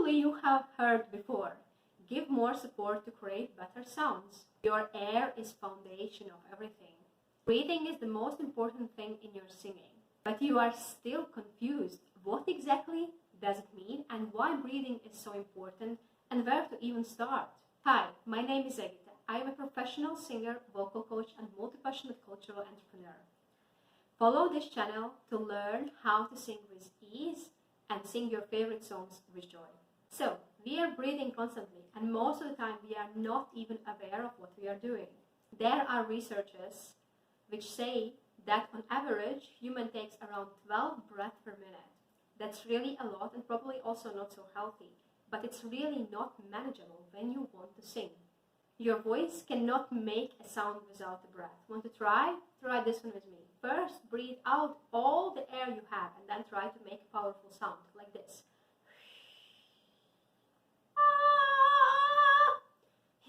Probably you have heard before, give more support to create better sounds. Your air is foundation of everything. Breathing is the most important thing in your singing, but you are still confused. What exactly does it mean and why breathing is so important and where to even start? Hi, my name is Egita. I am a professional singer, vocal coach and multi-passionate cultural entrepreneur. Follow this channel to learn how to sing with ease and sing your favorite songs with joy. So, we are breathing constantly and most of the time we are not even aware of what we are doing. There are researchers which say that on average, human takes around 12 breaths per minute. That's really a lot and probably also not so healthy, but it's really not manageable when you want to sing. Your voice cannot make a sound without a breath. Want to try? Try this one with me. First, breathe out all the air you have and then try to make a powerful sound like this.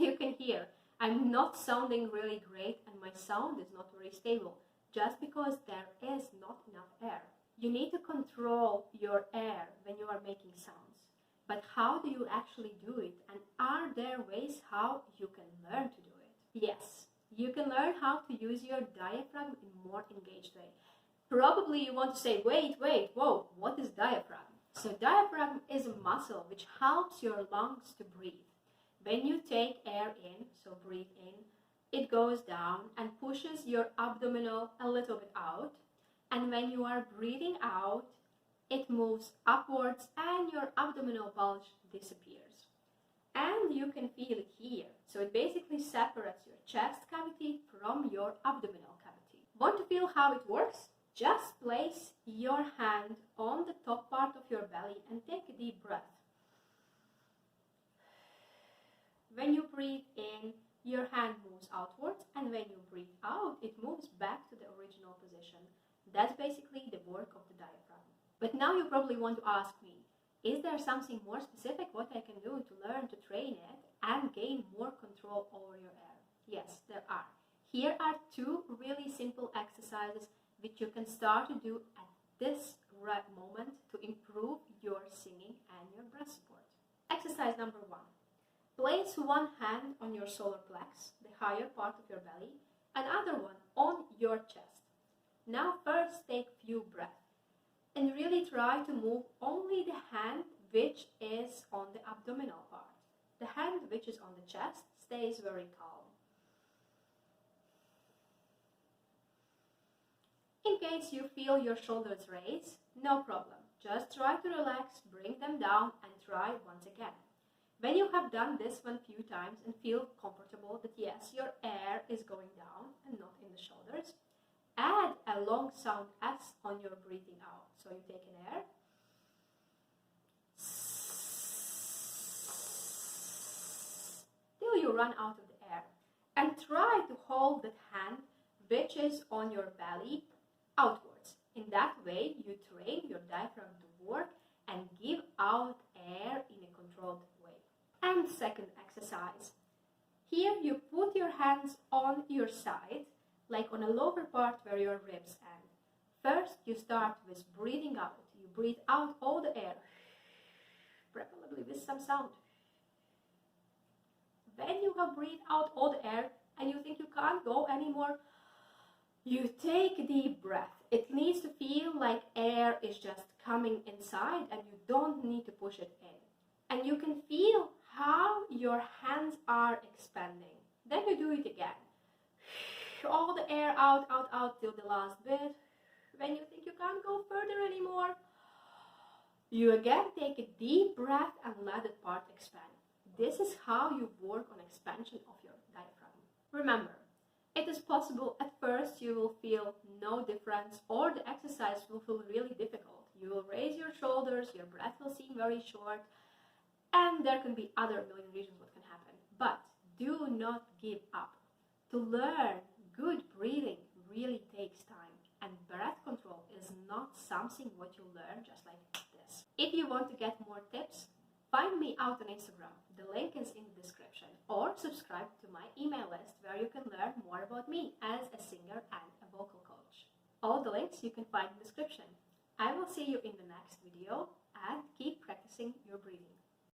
You can hear I'm not sounding really great and my sound is not very stable just because there is not enough air. You need to control your air when you are making sounds. But how do you actually do it? And are there ways how you can learn to do it? Yes, you can learn how to use your diaphragm in a more engaged way. Probably you want to say, wait, whoa, what is diaphragm? So diaphragm is a muscle which helps your lungs to breathe. When you take air in, so breathe in, it goes down and pushes your abdominal a little bit out. And when you are breathing out, it moves upwards and your abdominal bulge disappears. And you can feel it here. So it basically separates your chest cavity from your abdominal cavity. Want to feel how it works? Just place your hand on the top part of your belly and take a deep breath. When you breathe in, your hand moves outwards, and when you breathe out, it moves back to the original position. That's basically the work of the diaphragm. But now you probably want to ask me, is there something more specific what I can do to learn to train it and gain more control over your air? Yes, there are. Here are two really simple exercises which you can start to do at this right moment to improve your singing and your breath support. Exercise number 1. Place one hand on your solar plex, the higher part of your belly, and other one on your chest. Now first take few breaths and really try to move only the hand which is on the abdominal part. The hand which is on the chest stays very calm. In case you feel your shoulders raise, no problem. Just try to relax, bring them down and try once again. When you have done this one few times and feel comfortable that yes, your air is going down and not in the shoulders, add a long sound S on your breathing out. So you take an air, till you run out of the air. And try to hold that hand which is on your belly outwards. In that way, you train your diaphragm to work and give out air in a controlled way. And second exercise. Here you put your hands on your side, like on a lower part where your ribs end. First, you start with breathing out. You breathe out all the air, preferably with some sound. When you have breathed out all the air and you think you can't go anymore, you take a deep breath. It needs to feel like air is just coming inside and you don't need to push it in. And you can feel how your hands are expanding. Then you do it again. All the air out till the last bit. When you think you can't go further anymore, you again take a deep breath and let that part expand. This is how you work on expansion of your diaphragm. Remember, it is possible at first you will feel no difference or the exercise will feel really difficult. You will raise your shoulders, your breath will seem very short, and there can be other million reasons what can happen. But do not give up. To learn good breathing really takes time, and breath control is not something what you learn just like this. If you want to get more tips, find me out on Instagram. The link is in the description. Or subscribe to my email list where you can learn more about me as a singer and a vocal coach. All the links you can find in the description. I will see you in the next video and keep practicing your breathing.